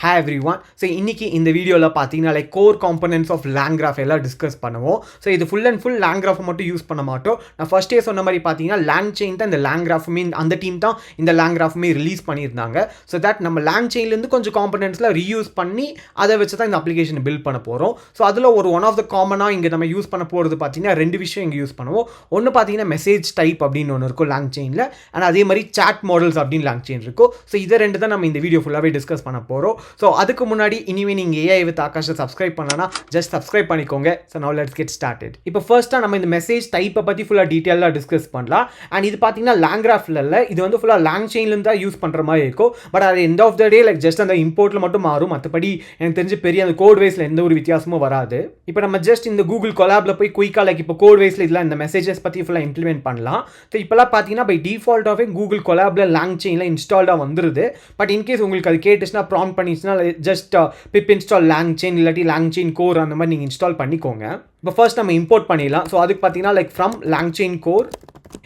Hi everyone. So இன்னைக்கு இந்த வீடியோல பார்த்தீங்கன்னா like core components of LangGraph எல்லாம் டிஸ்கஸ் பண்ணுவோம். ஸோ இது ஃபுல் அண்ட் ஃபுல் LangGraph மட்டும் யூஸ் பண்ண மாட்டோம். நான் ஃபர்ஸ்டே சொன்ன மாதிரி பார்த்தீங்கன்னா LangChain தான் இந்த LangGraphமே அந்த டீம் தான் இந்த LangGraphமே ரிலீஸ் பண்ணியிருந்தாங்க. ஸோ தட் நம்ம LangChainலேருந்து கொஞ்சம் காம்பனன்ட்ஸ்லாம் ரீயூஸ் பண்ணி அதை வச்சு தான் இந்த அப்ளிகேஷன் பில்ட் பண்ண போகிறோம். ஸோ அதில் ஒன் ஆஃப் த காமனாக இங்கே நம்ம யூஸ் பண்ண போகிறது பார்த்தீங்கன்னா ரெண்டு விஷயம் இங்கே யூஸ் பண்ணுவோம். ஒன்று பார்த்தீங்கன்னா மெசேஜ் டைப் அப்படின்னு ஒன்று இருக்கும் LangChainல, அண்ட் அதே மாதிரி சாட் மாடல்ஸ் அப்படின்னு LangChain இருக்கும். ஸோ இதை ரெண்டு தான் நம்ம இந்த வீடியோ ஃபுல்லாகவே டிஸ்கஸ் பண்ண போகிறோம். ஸோ அதுக்கு முன்னாடி இனிமே நீங்கள் ஏஐ வித் ஆகாஷை சப்ஸ்கிரைப் பண்ணனா ஜஸ்ட் சப்ஸ்கிரைப் பண்ணிக்கோங்க. So now let's get started. இப்போ ஃபர்ஸ்ட்டாக நம்ம இந்த மெசேஜ் டைப்பை பற்றி ஃபுல்லாக டீட்டெயிலாக டிஸ்கஸ் பண்ணலாம். அண்ட் இது பார்த்தீங்கன்னா LangGraphல இல்லை, இது வந்து ஃபுல்லாக LangChainலேருந்து தான் யூஸ் பண்ணுற மாதிரி இருக்கும். பட் அது end of the day like just அந்த இம்போர்ட்டில் மட்டும் மாறும். மற்றபடி எனக்கு தெரிஞ்சு பெரிய அந்த கோட் வைஸில் எந்த ஒரு வித்தியாசமும் வராது. இப்போ நம்ம ஜஸ்ட் இந்த கூகுள் கொலாபில் போய் குயிக்காக லைக் இப்போ கோட் வைஸில் இதெல்லாம் இந்த மெசேஜஸ் பற்றி ஃபுல்லாக இம்ப்ளிமெண்ட் பண்ணலாம். ஸோ இப்போலாம் பார்த்தீங்கன்னா பை டிஃபால்ட்டாகவே கூகுள் கொலாபில் LangChainல இன்ஸ்டால்டாக வந்துருது. பட் இன்கேஸ் உங்களுக்கு அது கேட்டுச்சுன்னா ப்ராம்ப்ட் பண்ணிச்சுன்னா ஜஸ்ட் pip install LangChain இல்லாட்டி LangChain core அந்த மாதிரி நீங்கள் இன்ஸ்டால் பண்ணிக்கோங்க. இப்போ ஃபர்ஸ்ட் நம்ம இம்போர்ட் பண்ணிடலாம். ஸோ அதுக்கு பார்த்தீங்கன்னா லைக் ஃப்ரம் LangChain core.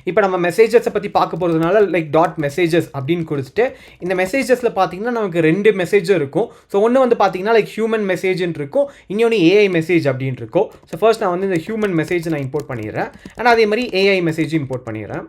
இப்போ நம்ம மெசேஜஸை பற்றி பார்க்க போகிறதுனால லைக் டாட் மெசேஜஸ் அப்படின்னு கொடுத்துட்டு இந்த மெசேஜஸில் பார்த்தீங்கன்னா நமக்கு ரெண்டு மெசேஜும் இருக்கும். ஸோ ஒன்று வந்து பார்த்தீங்கன்னா லைக் ஹியூமன் மெசேஜ்னு இருக்கும், இன்னொன்று ஏஐ மெசேஜ் அப்படின்னு இருக்கும். ஸோ ஃபர்ஸ்ட் நான் வந்து இந்த ஹியூமன் மெசேஜ் நான் இம்போர்ட் பண்ணிடுறேன், அண்ட் அதே மாதிரி ஏஐ மெசேஜும் இம்போர்ட் பண்ணிடுறேன்.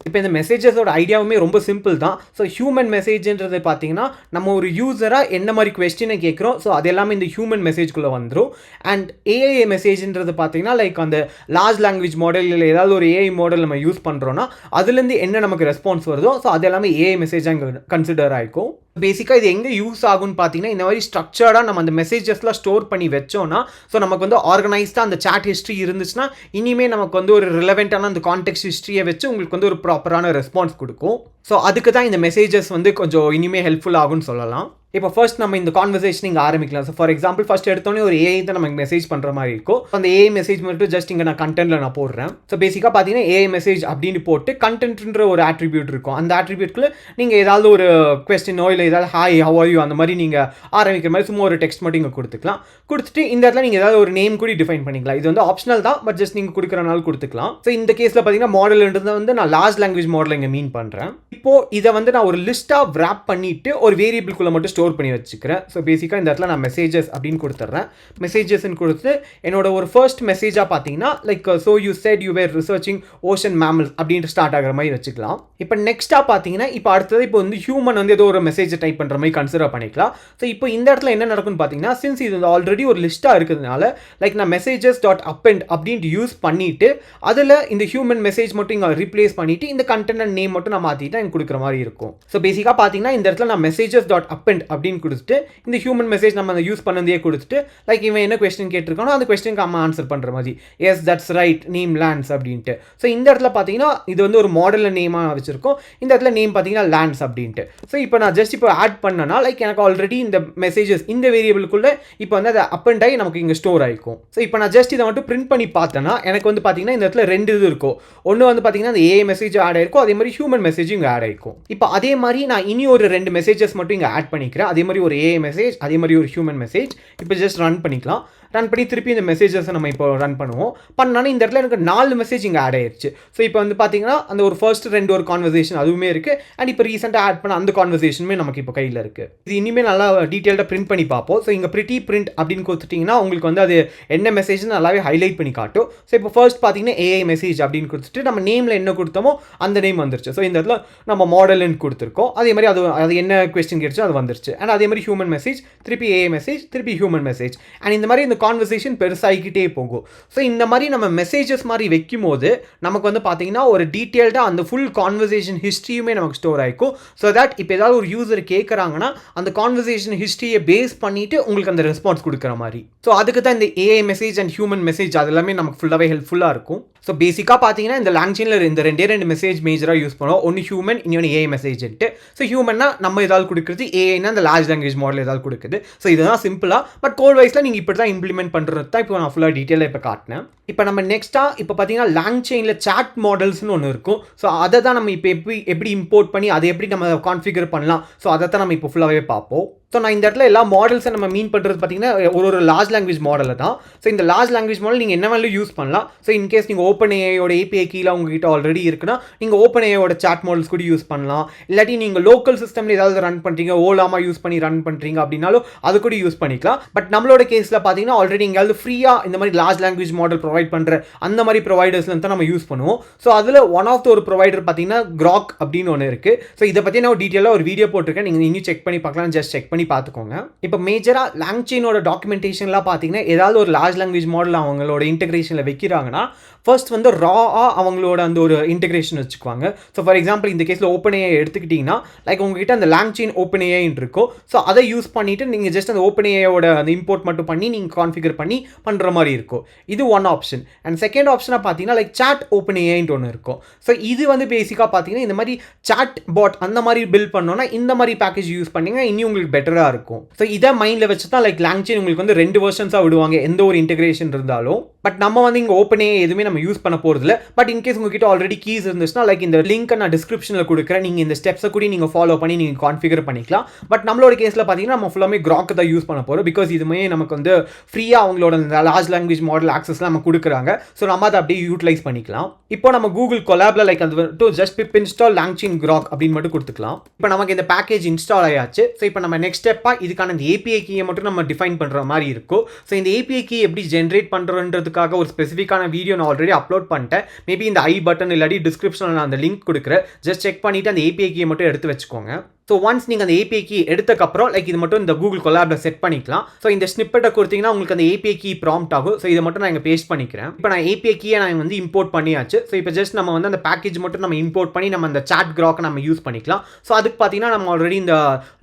இப்போ இந்த மெசேஜஸோட ஐடியாவுமே ரொம்ப சிம்பிள் தான். ஸோ ஹியூமன் மெசேஜ்ன்றது பார்த்தீங்கன்னா நம்ம ஒரு யூஸராக என்ன மாதிரி கொஸ்டினை கேட்குறோம், ஸோ அது எல்லாமே இந்த ஹியூமன் மெசேஜ்குள்ளே வந்துடும். அண்ட் ஏஐ மெசேஜ்ன்றது பார்த்தீங்கன்னா லைக் அந்த லார்ஜ் லாங்குவேஜ் மாடல் இல்லை ஏதாவது ஒரு ஏஐ மாடல் நம்ம யூஸ் பண்ணுறோன்னா அதுலேருந்து என்ன நமக்கு ரெஸ்பான்ஸ் வருதோ ஸோ அது எல்லாமே ஏஐ மெசேஜாக இங்கே கன்சிடர் ஆகிக்கும். பேசிக்காக இது எங்கே யூஸ் ஆகும்னு பார்த்தீங்கன்னா இந்த மாதிரி ஸ்ட்ரக்சர்டாக நம்ம அந்த மெசேஜஸ்லாம் ஸ்டோர் பண்ணி வச்சோன்னா ஸோ நமக்கு வந்து ஆர்கனைஸ்டாக அந்த சாட் ஹிஸ்ட்ரி இருந்துச்சுன்னா இனிமேல் நமக்கு வந்து ஒரு ரிலவெண்ட்டான அந்த கான்டெக்ட் ஹிஸ்ட்ரியை வச்சு உங்களுக்கு வந்து ஒரு ப்ராப்பரான ரெஸ்பான்ஸ் கொடுக்கும். ஸோ அதுக்கு தான் இந்த மெசேஜஸ் வந்து கொஞ்சம் இனிமேல் ஹெல்ப்ஃபுல் ஆகும்னு சொல்லலாம். இப்போ ஃபர்ஸ்ட் நம்ம இந்த கான்வர்சேஷன் இங்கே ஆரம்பிக்கலாம். ஸோ ஃபார் எக்ஸாம்பிள் ஃபர்ஸ்ட் எடுத்தோன்னே ஒரு ஏஐ தான் நமக்கு மெசேஜ் பண்ணுற மாதிரி இருக்கும். அந்த ஏஐ மெசேஜ் மட்டும் ஜஸ்ட் இங்கே நான் கண்டென்ட்டில் நான் போடுறேன். ஸோ பேசிக்காக பார்த்தீங்கன்னா ஏஐ மெசேஜ் அப்படின்னு போட்டு கண்டென்ட்ன்ற ஒரு ஆட்ரிபியூட் இருக்கும். அந்த ஆட்ரிபியூட்குள்ள நீங்கள் ஏதாவது ஒரு கொஸ்டினோ இல்லை ஏதாவது ஹாய் ஹவ் ஆர் யூ அந்த மாதிரி நீங்கள் ஆரம்பிக்கிற மாதிரி சும்மா ஒரு டெக்ஸ்ட் மட்டும் இங்கே கொடுத்துக்கலாம். கொடுத்துட்டு இந்த இடத்துல நீங்கள் ஏதாவது ஒரு நேம் கூட டிஃபைன் பண்ணிக்கலாம். இது வந்து ஆப்ஷனல் தான், பட் ஜஸ்ட் நீங்கள் கொடுக்குறனால கொடுத்துக்கலாம். ஸோ இந்த கேஸில் பார்த்தீங்கன்னா மாடல்ன்றது வந்து நான் லார்ஜ் லாங்குவேஜ் மாடல் இங்கே மீன் பண்ணுறேன். இப்போது இதை வந்து நான் ஒரு லிஸ்ட்டாக விராப் பண்ணிவிட்டு ஒரு வேரியபிள்குள்ளே மட்டும் ஸ்டோர் பண்ணி வச்சுக்கிறேன். ஸோ பேசிக்காக இந்த இடத்துல நான் மெசேஜஸ் அப்படின்னு கொடுத்துட்றேன். மெசேஜஸ்ன்னு கொடுத்து என்னோட ஒரு ஃபர்ஸ்ட் மெசேஜாக பார்த்தீங்கன்னா like so you set you were researching ocean mammals அப்படின்ட்டு ஸ்டார்ட் ஆகிற மாதிரி வச்சுக்கலாம். இப்போ நெக்ஸ்ட்டாக பார்த்தீங்கன்னா இப்போ அடுத்தது இப்போ வந்து ஹியூமன் வந்து ஏதோ ஒரு மெசேஜை டைப் பண்ணுற மாதிரி கன்சிடர் பண்ணிக்கலாம். ஸோ இப்போ இந்த இடத்துல என்ன நடக்கும்னு பார்த்தீங்கன்னா சின்ஸ் இது ஆல்ரெடி ஒரு லிஸ்ட்டாக இருக்கிறதுனால லைக் நான் மெசேஜஸ் டாட் அப்பெண்ட் அப்படின்ட்டு யூஸ் பண்ணிவிட்டு அதில் இந்த ஹியூமன் மெசேஜ் மட்டும் இங்கே ரீப்ளேஸ் பண்ணிவிட்டு இந்த கண்டென்ட் அண்ட் நேம் மட்டும் நான் மாற்றிட்டு எனக்கு கொடுக்குற மாதிரி இருக்கும். ஸோ பேசிக்காக பார்த்தீங்கன்னா இந்த இடத்துல நான் மெசேஜஸ் டாட் அப்பெண்ட் அப்படின்னு கொடுத்துட்டு இந்த ஹியூமன் மெசேஜ் நம்ம யூஸ் பண்ணதே கொடுத்துட்டு லைக் இவன் என்ன கொஸ்டின் கேட்டிருக்கானோ அந்த கொஸ்டினுக்கு அம்மா ஆன்சர் பண்ணுற மாதிரி yes that's right name lands அப்படின்ட்டு. ஸோ இந்த இடத்துல பார்த்தீங்கன்னா இது வந்து ஒரு மாடலில் நேமாக வச்சிருக்கோம். இந்த இடத்துல நேம் பார்த்தீங்கன்னா லேண்ட்ஸ் அப்படின்ட்டு. ஸோ இப்போ நான் ஜஸ்ட் இப்போ ஆட் பண்ணனா லைக் எனக்கு ஆல்ரெடி இந்த மெசேஜஸ் இந்த வேரியபிளுக்குள்ளே இப்போ வந்து அதை அப் அண்ட் ஆகி நமக்கு இங்கே ஸ்டோர் ஆகிக்கும். ஸோ இப்போ நான் ஜஸ்ட் இதை மட்டும் பிரிண்ட் பண்ணி பார்த்தேன்னா எனக்கு வந்து பார்த்தீங்கன்னா இந்த இடத்துல ரெண்டு இது இருக்கும். ஒன்று வந்து பார்த்தீங்கன்னா அந்த ஏஐ மெசேஜ் ஆட் ஆயிருக்கும், அதே மாதிரி ஹியூமன் மெசேஜும் இங்கே ஆட் ஆயிருக்கும். இப்போ அதே மாதிரி நான் இனி ஒரு ரெண்டு மெசேஜஸ் மட்டும் இங்கே ஆட் பண்ணிக்கிறேன். அதே மாதிரி ஒரு ஏஐ மெசேஜ் அதே மாதிரி ஒரு ஹியூமன் மெசேஜ். இப்போ ஜஸ்ட் ரன் பண்ணிக்கலாம். ரன் பண்ணி திருப்பி இந்த மெசேஜஸை நம்ம இப்போ ரன் பண்ணுவோம். பண்ணாலும் இந்த இடத்துல எனக்கு 4 மெசேஜ் இங்கே ஆட் ஆயிடுச்சு. ஸோ இப்போ வந்து பார்த்தீங்கன்னா அந்த ஒரு ஃபர்ஸ்ட் ரெண்டு ஒரு கான்வர்சேஷன் அதுவுமே இருக்குது, அண்ட் இப்போ ரீசெண்டாக ஆட் பண்ண அந்த கான்வர்சேஷனுமே நமக்கு இப்போ கையில் இருக்குது. இது இனிமேல் நல்லா டீட்டெயில்டாக பிரிண்ட் பண்ணி பார்ப்போம். ஸோ இங்கே பிரிட்டி பிரிண்ட் அப்படின்னு கொடுத்துட்டிங்கன்னா உங்களுக்கு வந்து அது என்ன மெசேஜ்னு நல்லாவே ஹைலைட் பண்ணி காட்டும். ஸோ இப்போ ஃபர்ஸ்ட் பார்த்தீங்கன்னா ஏஐ மெசேஜ் அப்படின்னு கொடுத்துட்டு நம்ம நேமில் என்ன கொடுத்தோமோ அந்த நேம் வந்துருச்சு. ஸோ இந்த இடத்துல நம்ம மாடல்னு கொடுத்துருக்கோம். அதே மாதிரி அது என்ன கொஸ்டின் கேட்டுச்சோ அது வந்துருச்சு. அண்ட் அதே மாதிரி ஹியூமன் மெசேஜ் திருப்பி ஏஐ மெசேஜ் திருப்பி ஹியூமன் மெசேஜ், அண்ட் இந்த மாதிரி இந்த கான்வர்சேஷன் பெருசாகிக்கிட்டே போகும். ஸோ இந்த மாதிரி நம்ம மெசேஜஸ் மாதிரி வைக்கும் போது நமக்கு வந்து பார்த்தீங்கன்னா ஒரு டீட்டெயில்டாக அந்த ஃபுல் கான்வர்சேஷன் ஹிஸ்ட்ரியுமே நமக்கு ஸ்டோர் ஆகிக்கும். ஸோ தட் இப்போ ஏதாவது ஒரு யூசர் கேட்குறாங்கன்னா அந்த கான்வர்சேஷன் ஹிஸ்ட்ரியை பேஸ் பண்ணிவிட்டு உங்களுக்கு அந்த ரெஸ்பான்ஸ் கொடுக்குற மாதிரி. ஸோ அதுக்கு தான் இந்த AI message and human message அது எல்லாமே நமக்கு ஃபுல்லாகவே ஹெல்ப்ஃபுல்லாக இருக்கும். ஸோ பேசிக்காக பார்த்தீங்கன்னா இந்த LangChainல இந்த ரெண்டு மெசேஜ் மேஜராக யூஸ் பண்ணுவோம். ஒன்று ஹியூமன், இன்னொன்று ஏஐ மெசேஜ்ட்டு. ஸோ ஹியூமன்னா நம்ம ஏதாவது கொடுக்குறது, ஏஐனா அந்த லார்ஜ் லாங்குவேஜ் மாடல் ஏதாவது கொடுக்குது. ஸோ இதுதான் சிம்பிளாக, பட் கோட் வைஸில் நீங்கள் இப்படி தான் இம்ப்ளிமெண்ட் பண்ணுறது தான் இப்போ நான் ஃபுல்லாக டீட்டெயிலாக இப்போ காட்டினேன். இப்போ நம்ம நெக்ஸ்ட்டாக இப்போ பார்த்தீங்கன்னா லாங் செயினில் சாட் மாடல்ஸ்னு ஒன்று இருக்கும். ஸோ அதை தான் நம்ம இப்போ எப்படி இம்போர்ட் பண்ணி அதை எப்படி நம்ம கான்ஃபிகர் பண்ணலாம். ஸோ அதை தான் நம்ம இப்போ ஃபுல்லாகவே பார்ப்போம். ஸோ நான் இந்த இடத்துல எல்லா மாடல்ஸை நம்ம மீன் பண்ணுறது பார்த்தீங்கன்னா ஒரு லார்ஜ் லாங்குவேஜ் மாடலில் தான். ஸோ இந்த லார்ஜ் லாங்குவேஜ் மாடல் நீங்கள் என்ன வேணாலும் யூஸ் பண்ணலாம். ஸோ இன்கேஸ் நீங்கள் ஓப்பன் ஏஐயோட ஏபிஐ கீழே உங்ககிட்ட ஆல்ரெடி இருக்குன்னா நீங்கள் ஓப்பன் ஏஐயோட சாட் மாடல்ஸ் கூட யூஸ் பண்ணலாம். இல்லாட்டி நீங்கள் லோக்கல் சிஸ்டமில் ஏதாவது ரன் பண்ணுறீங்க, ஓலாமா யூஸ் பண்ணி ரன் பண்ணுறீங்க அப்படின்னாலும் அது கூட யூஸ் பண்ணிக்கலாம். பட் நம்மளோட கேஸில் பார்த்தீங்கன்னா ஆல்ரெடி எங்கேயாவது ஃப்ரீயாக இந்த மாதிரி லார்ஜ் லாங்குவேஜ் மாடல் ப்ரொவைட் பண்ணுற அந்த மாதிரி ப்ரொவைடர்ஸ்ல தான் நம்ம யூஸ் பண்ணுவோம். ஸோ அதில் ஒன் ஆஃப் த ஒரு ப்ரொவைடர் பார்த்தீங்கன்னா Grok அப்படின்னு ஒன்று இருக்குது. ஸோ இதை பற்றி நான் டீட்டெயிலாக ஒரு வீடியோ போட்டிருக்கேன், நீங்கள் இன்னும் செக் பண்ணி பார்க்கலாம். ஜஸ்ட் செக் பண்ணி பார்த்துக்கோங்க. இப்போ மேஜராக லாங்செயினோட டாக்குமெண்டேஷன்லாம் பார்த்தீங்கன்னா ஏதாவது ஒரு லார்ஜ் லாங்குவேஜ் மாடல் அவங்களோட இன்டெகிரேஷனில் வைக்கிறாங்கன்னா ஃபர்ஸ்ட் வந்து ராவாக அவங்களோட அந்த ஒரு இன்டெகிரேஷன் வச்சுக்குவாங்க. ஸோ ஃபார் எக்ஸாம்பிள் இந்த கேஸில் ஓப்பன் ஏஐ எடுத்துக்கிட்டிங்கன்னா லைக் உங்ககிட்ட அந்த லாங்செயின் ஓப்பன் ஏஐன்னு இருக்கும். ஸோ அதை யூஸ் பண்ணிவிட்டு நீங்கள் ஜஸ்ட் அந்த ஓப்பன் ஏஐயோட அந்த இம்போர்ட் மட்டும் பண்ணி நீங்கள் கான்ஃபிகர் பண்ணி பண்ணுற மாதிரி இருக்கும். இது ஒன் ஆப்ஷன். அண்ட் செகண்ட் ஆப்ஷனாக பார்த்தீங்கன்னா லைக் சாட் ஓப்பன் ஏஐன்ட்டு ஒன்று இருக்கும். ஸோ இது வந்து பேசிக்காக பார்த்தீங்கன்னா இந்த மாதிரி சாட் பாட் அந்த மாதிரி பில்ட் பண்ணோன்னா இந்த மாதிரி பேக்கேஜ் யூஸ் பண்ணிங்கன்னா இன்னும் உங்களுக்கு பெட்டராக இருக்கும். ஸோ இதை மைண்டில் வச்சு தான் லைக் லாங்செயின் உங்களுக்கு வந்து 2 வெர்ஷன்ஸாக விடுவாங்க எந்த ஒரு இன்டெகிரேஷன் இருந்தாலும். பட் நம்ம வந்து இங்கே ஓப்பன் ஏஐ எதுவுமே நம்ம யூஸ் பண்ண போகிறதில்ல. பட் இன்கேஸ் உங்ககிட்ட ஆல்ரெடி கீஸ் இருந்துச்சுன்னா லைக் இந்த லிங்க்கை நான் டிஸ்கிரிப்ஷனில் கொடுக்குறேன், நீங்கள் இந்த ஸ்டெப்ஸை கூட நீங்கள் ஃபாலோ பண்ணி நீங்கள் கான்ஃபிகர் பண்ணிக்கலாம். பட் நம்மளோட கேஸில் பார்த்தீங்கன்னா நம்ம ஃபுல்லாமே Grok தான் யூஸ் பண்ண போகிறோம். பிகாஸ் இதுவுமே நமக்கு வந்து ஃப்ரீயாக அவங்களோட லார்ஜ் லாங்குவேஜ் மாடல் ஆக்சஸ்லாம் நம்ம கொடுக்குறாங்க. ஸோ நம்ம அதை அப்படியே யூட்டிலைஸ் பண்ணிக்கலாம். இப்போ நம்ம கூகுள் கொலாபில் லைக் அது டு ஜஸ்ட் பிப் இன்ஸ்டால் லாங்செயின் Grok அப்படின்னு மட்டும் கொடுத்துக்கலாம். இப்போ நமக்கு இந்த பேக்கேஜ் இன்ஸ்டால் ஆயாச்சு. ஸோ இப்போ நம்ம நெக்ஸ்ட் ஸ்டெப்பாக இதுக்கான இந்த ஏபிஐ கீயை மட்டும் நம்ம டிஃபைன் பண்ணுற மாதிரி இருக்கும். ஸோ இந்த ஏபிஐ கீ எப்படி ஜென்ரேட் பண்ணுறதுக்காக ஒரு ஸ்பெசிஃபிக்கான வீடியோ நான் ஆல்ரெடி அப்லோட் பண்ணிட்டேன். மேபி இந்த ஐ பட்டன் இல்லாட்டி டிஸ்கிரிப்ஷனில் நான் அந்த லிங்க் கொடுக்குறேன். ஜஸ்ட் செக் பண்ணிவிட்டு அந்த ஏபிஐ கீயை மட்டும் எடுத்து வச்சுக்கோங்க. ஸோ ஒன்ஸ் நீங்கள் அந்த ஏபிஐ கீ எடுத்தக்கப்புறம் லைக் இது மட்டும் இந்த கூகுள் கொலாபில் செட் பண்ணிக்கலாம். ஸோ இந்த ஸ்னிப்பெட்டை கொடுத்தீங்கன்னா உங்களுக்கு அந்த ஏபிஐ கீ ப்ராம்ப்ட் ஆகும். ஸோ இதை மட்டும் நான் இங்கே பேஸ்ட் பண்ணிக்கிறேன். இப்போ நான் ஏபிஐ கீயை நான் வந்து இம்போர்ட் பண்ணியாச்சு. ஸோ இப்போ ஜஸ்ட் நம்ம வந்து அந்த பேக்கேஜ் மட்டும் நம்ம இம்போர்ட் பண்ணி நம்ம அந்த சாட் Grok நம்ம யூஸ் பண்ணிக்கலாம். ஸோ அதுக்கு பார்த்தீங்கன்னா நம்ம ஆல்ரெடி இந்த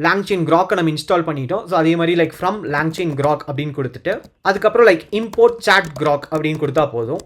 லாங்செயின் Grok நம்ம இன்ஸ்டால் பண்ணிட்டோம். ஸோ அதே மாதிரி லைக் ஃப்ரம் லாங்செயின் Grok அப்படின்னு கொடுத்துட்டு அதுக்கப்புறம் லைக் இம்போர்ட் சாட் Grok அப்படின்னு கொடுத்தா போதும்.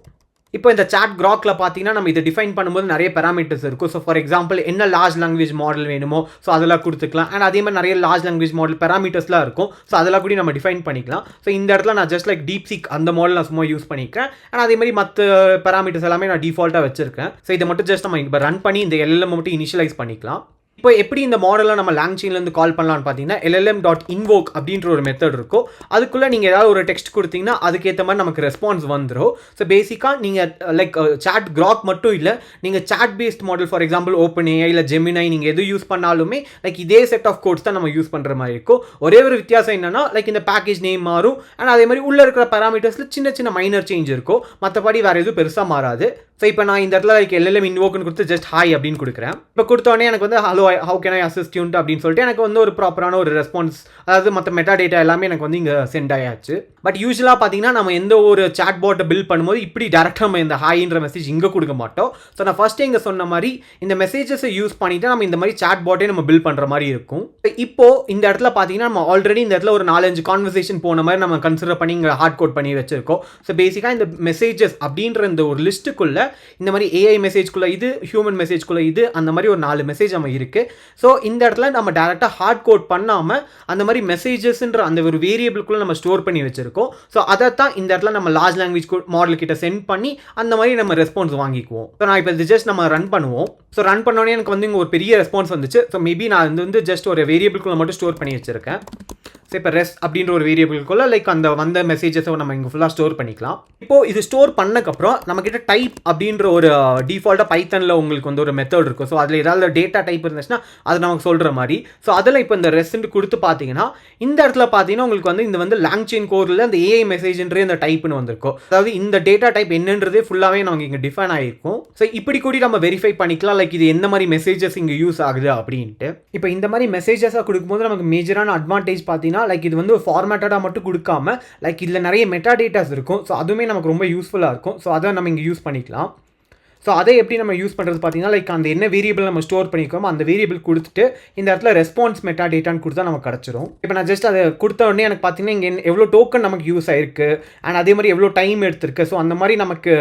இப்போ இந்த சாட் Grokல பார்த்தீங்கன்னா நம்ம இதை டிஃபைன் பண்ணும்போது நிறைய பேராமீட்டர்ஸ் இருக்கும். ஸோ ஃபார் எக்ஸாம்பிள் என்ன லார்ஜ் லாங்குவேஜ் மாடல் வேணுமோ ஸோ அதெல்லாம் கொடுத்துக்கலாம். அண்ட் அதே மாதிரி நிறைய லார்ஜ் லாங்குவேஜ் மாடல் பேராமீட்டர்ஸ்லாம் இருக்கும். ஸோ அதெல்லாம் கூட நம்ம டிஃபைன் பண்ணிக்கலாம். ஸோ இந்த இடத்துல நான் ஜஸ்ட் லைக் DeepSeek அந்த மாடல் நான் சும்மா யூஸ் பண்ணிக்கிறேன். அண்ட் அதே மாதிரி மற்ற பேராமீட்டர்ஸ் எல்லாமே நான் டிஃபால்ட்டாக வச்சிருக்கேன். ஸோ இதை மட்டும் ஜஸ்ட் நம்ம இப்போ ரன் பண்ணி இந்த LLM மட்டும் இனிஷியலைஸ் பண்ணிக்கலாம். இப்போ எப்படி இந்த மாடலை நம்ம லாங்செயின்லேருந்து கால் பண்ணலான்னு பார்த்தீங்கன்னா LLM.invoke அப்படின்ற ஒரு மெத்தட் இருக்கும். அதுக்குள்ளே நீங்கள் ஏதாவது ஒரு டெக்ஸ்ட் கொடுத்தீங்கன்னா அதுக்கேற்ற மாதிரி நமக்கு ரெஸ்பான்ஸ் வந்துடும். ஸோ பேசிக்காக நீங்கள் லைக் சாட் Grok மட்டும் இல்லை, நீங்கள் chat based model for example open AI இல்லை ஜெமினை நீங்கள் எது யூஸ் பண்ணாலுமே லைக் இதே செட் ஆஃப் கோட்ஸ் தான் நம்ம யூஸ் பண்ணுற மாதிரி இருக்கும். ஒரே ஒரு வித்தியாசம் என்னன்னா லைக் இந்த பேக்கேஜ் நேம் மாறும். அண்ட் அதே மாதிரி உள்ளே இருக்கிற பேராமீட்டர்ஸில் சின்ன சின்ன மைனர் சேஞ்ச் இருக்கும். மற்றபடி வேறு எதுவும் பெருசாக மாறாது. ஸோ இப்போ நான் இந்த இடத்துல லைக் LLM இன்வோக்னு கொடுத்து ஜஸ்ட் ஹாய் அப்படின்னு கொடுக்குறேன். இப்போ கொடுத்தோடனே எனக்கு வந்து hello how can I assist you அப்படின்னு சொல்லிட்டு எனக்கு வந்து ஒரு ப்ராப்பரான ஒரு ரெஸ்பான்ஸ், அதாவது மற்ற மெட்டா டேட்டா எல்லாமே எனக்கு வந்து இங்கே சென்ட் ஆயாச்சு. பட் யூஸ்வலாக பார்த்தீங்கன்னா நம்ம எந்த ஒரு சாட் பாட்டை பில்ட் பண்ணும்போது இப்படி டேரெக்டாக நம்ம இந்த ஹாய்ன்ற மெசேஜ் இங்கே கொடுக்க மாட்டோம். ஸோ நான் ஃபஸ்ட்டு இங்கே சொன்ன மாதிரி இந்த மெசேஜஸை யூஸ் பண்ணிவிட்டு நம்ம இந்த மாதிரி சாட் பாட்டே நம்ம பில்ட் பண்ணுற மாதிரி இருக்கும். இப்போ இந்த இடத்துல பார்த்தீங்கன்னா நம்ம ஆல்ரெடி இந்த இடத்துல ஒரு 4-5 கான்வர்சேஷன் போன மாதிரி நம்ம கன்சிடர் பண்ணி இங்கே ஹார்ட் கோட் பண்ணி வச்சிருக்கோம். ஸோ பேசிக்காக இந்த மெசேஜஸ் அப்படின்ற இந்த ஒரு லிஸ்ட்டுக்குள்ளே இந்த மாதிரி ஏஐ மெசேஜ்குள்ளே இது, ஹியூமன் மெசேஜ்குள்ளே இது, அந்த மாதிரி ஒரு 4 மெசேஜ் நம்ம இருக்குது. ஸோ இந்த இடத்துல நம்ம டேரெக்டாக ஹார்ட் கோட் பண்ணாமல் அந்த மாதிரி மெசேஜஸ்ன்ற அந்த ஒரு வேரியபிள்குள்ளே நம்ம ஸ்டோர் பண்ணி வச்சிருக்கோம். ஸோ அதை தான் இந்த இடத்துல நம்ம லார்ஜ் லாங்குவேஜ் மாடல் கிட்ட சென்ட் பண்ணி அந்த மாதிரி நம்ம ரெஸ்பான்ஸ் வாங்கிக்குவோம். ஸோ நான் இப்போ இது ஜஸ்ட் நம்ம ரன் பண்ணுவோம். ஸோ ரன் பண்ணோடனே எனக்கு வந்து இங்கே ஒரு பெரிய ரெஸ்பான்ஸ் வந்துச்சு. ஸோ மேபி நான் வந்து ஜஸ்ட் ஒரு வேரியபிள்குள்ளே மட்டும் ஸ்டோர் பண்ணி வச்சிருக்கேன். ஸோ இப்போ ரெஸ்ட் அப்படின்ற ஒரு வேரியபிள்குள்ள லைக் அந்த வந்த மெசேஜஸை நம்ம இங்கே ஃபுல்லாக ஸ்டோர் பண்ணிக்கலாம். இப்போது இது ஸ்டோர் பண்ணக்கப்புறம் நம்மக்கிட்ட டைப் அப்படின்ற ஒரு டிஃபால்ட்டாக பைத்தனில் உங்களுக்கு வந்து ஒரு மெத்தட் இருக்கும். ஸோ அதில் ஏதாவது டேட்டா டைப் இருந்துச்சுன்னா அது நமக்கு சொல்கிற மாதிரி. ஸோ அதில் இப்போ இந்த ரெஸ்ட் கொடுத்து பார்த்தீங்கன்னா இந்த இடத்துல பார்த்தீங்கன்னா உங்களுக்கு வந்து இந்த வந்து லாங்செயின் கோரில் அந்த ஏஐ மெசேஜ்ன்றே இந்த டைப்னு வந்திருக்கும். அதாவது இந்த டேட்டா டைப் என்னன்றதே ஃபுல்லாகவே நமக்கு இங்கே டிஃபைன் ஆகிருக்கும். ஸோ இப்படி கூட நம்ம வெரிஃபை பண்ணிக்கலாம் லைக் இது என்ன மாதிரி மெசேஜஸ் இங்கே யூஸ் ஆகுது அப்படின்ட்டு. இப்போ இந்த மாதிரி மெசேஜஸாக கொடுக்கும்போது நமக்கு மேஜரான அட்வான்டேஜ் பார்த்தீங்கன்னா லைக் இது வந்து ஃபார்மேட்டடாக மட்டும் கொடுக்காம லைக் இதில் நிறைய மெட்டா டேட்டாஸ் இருக்கும். ஸோ அதுவுமே நமக்கு ரொம்ப யூஸ்ஃபுல்லாக இருக்கும். ஸோ அதை நம்ம இங்கே யூஸ் பண்ணிக்கலாம். ஸோ அதை எப்படி நம்ம யூஸ் பண்ணுறது பார்த்தீங்கன்னா லைக் அந்த என்ன வேரியபிள் நம்ம ஸ்டோர் பண்ணிக்கோமோ அந்த வேரியபிள் கொடுத்துட்டு இந்த இடத்துல ரெஸ்பான்ஸ் மெட்டா டேட்டான்னு கொடுத்தா நமக்கு கிடச்சிரும். இப்போ நான் ஜஸ்ட் அதை கொடுத்த உடனே எனக்கு பார்த்தீங்கன்னா இங்கே எவ்வளோ டோக்கன் நமக்கு யூஸ் ஆயிருக்கு அண்ட் அதே மாதிரி எவ்வளோ டைம் எடுத்திருக்கு. ஸோ அந்த மாதிரி நமக்கு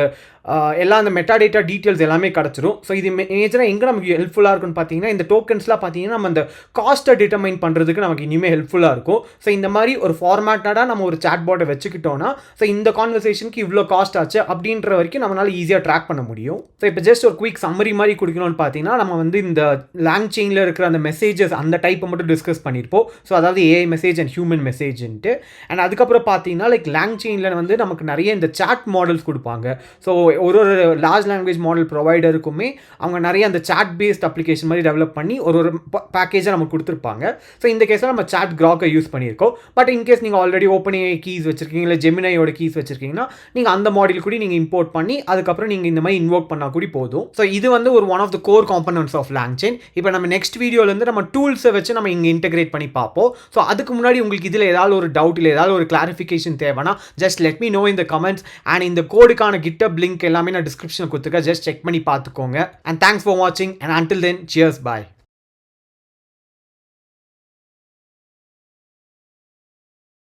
எல்லாம் அந்த மெட்டாடேட்டா டீட்டெயில்ஸ் எல்லாமே கிடச்சிரும். ஸோ இது மேஜராக எங்கே நமக்கு ஹெல்ப்ஃபுல்லாக இருக்குன்னு பார்த்தீங்கன்னா, இந்த டோக்கன்ஸ்லாம் பார்த்தீங்கன்னா நம்ம அந்த காஸ்ட்டை டிட்டர்மைன் பண்ணுறதுக்கு நமக்கு இனிமேல் ஹெல்ப்ஃபுல்லாக இருக்கும். ஸோ இந்த மாதிரி ஒரு ஃபார்மேட்டடாக நம்ம ஒரு சாட் பாட்டை வச்சுக்கிட்டோன்னா, ஸோ இந்த கான்வர்சேஷனுக்கு இவ்வளோ காஸ்ட் ஆச்சு அப்படின்ற வரைக்கும் நம்மளால் ஈஸியாக ட்ராக் பண்ண முடியும். ஸோ இப்போ ஜஸ்ட் ஒரு குயிக் சம்மரி மாதிரி கொடுக்கணும்னு பார்த்தீங்கன்னா, நம்ம வந்து இந்த லாங் செயினில் இருக்கிற அந்த மெசேஜஸ் அந்த டைப்பை மட்டும் டிஸ்கஸ் பண்ணியிருப்போம். ஸோ அதாவது ஏஐ மெசேஜ் அண்ட் ஹியூமன் மெசேஜ்ன்ட்டு. அண்ட் அதுக்கப்புறம் பார்த்தீங்கன்னா லைக் லாங் செயினில் வந்து நமக்கு நிறைய இந்த சாட் மாடல்ஸ் கொடுப்பாங்க. ஸோ ஒரு லார்ஜ் லாங்குவேஜ் மாடல் ப்ரொவைடருக்குமே அவங்க நிறைய அந்த சாட் பேஸ்ட் அப்ளிகேஷன் மாதிரி டெவலப் பண்ணி ஒரு பேக்கேஜை நமக்கு கொடுத்துருப்பாங்க. ஸோ இந்த கேஸில் நம்ம சாட் கிராக்கை யூஸ் பண்ணியிருக்கோம். பட் இன்கேஸ் நீங்கள் ஆல்ரெடி ஓப்பன் ஏஐ கீஸ் வச்சிருக்கீங்க, இல்லை ஜெமினையோட கீஸ் வச்சிருக்கீங்கன்னா நீங்கள் அந்த மாடல் கூட நீங்கள் இம்போர்ட் பண்ணி அதுக்கப்புறம் நீங்கள் இந்த மாதிரி இன்வோக் பண்ணால் கூட போதும். ஸோ இது வந்து ஒரு one of the core components of LangChain. இப்போ நம்ம நெக்ஸ்ட் வீடியோலேருந்து நம்ம டூல்ஸை வச்சு நம்ம இங்கே இன்டெகிரேட் பண்ணி பார்ப்போம். ஸோ அதுக்கு முன்னாடி உங்களுக்கு இதில் ஏதாவது ஒரு டவுட் இல்லை ஏதாவது ஒரு கிளாரிஃபிகேஷன் தேவைன்னா just let me know in the comments. And இந்த கோடுக்கான GitHub லிங்க் எல்லாமே நான் டிஸ்கிரிப்ஷனில் கொடுத்துருக்கேன். ஜஸ்ட் செக் பண்ணி பார்த்துக்கோங்க. அண்ட் தேங்க்ஸ் ஃபார் வாட்சிங் and until then cheers bye.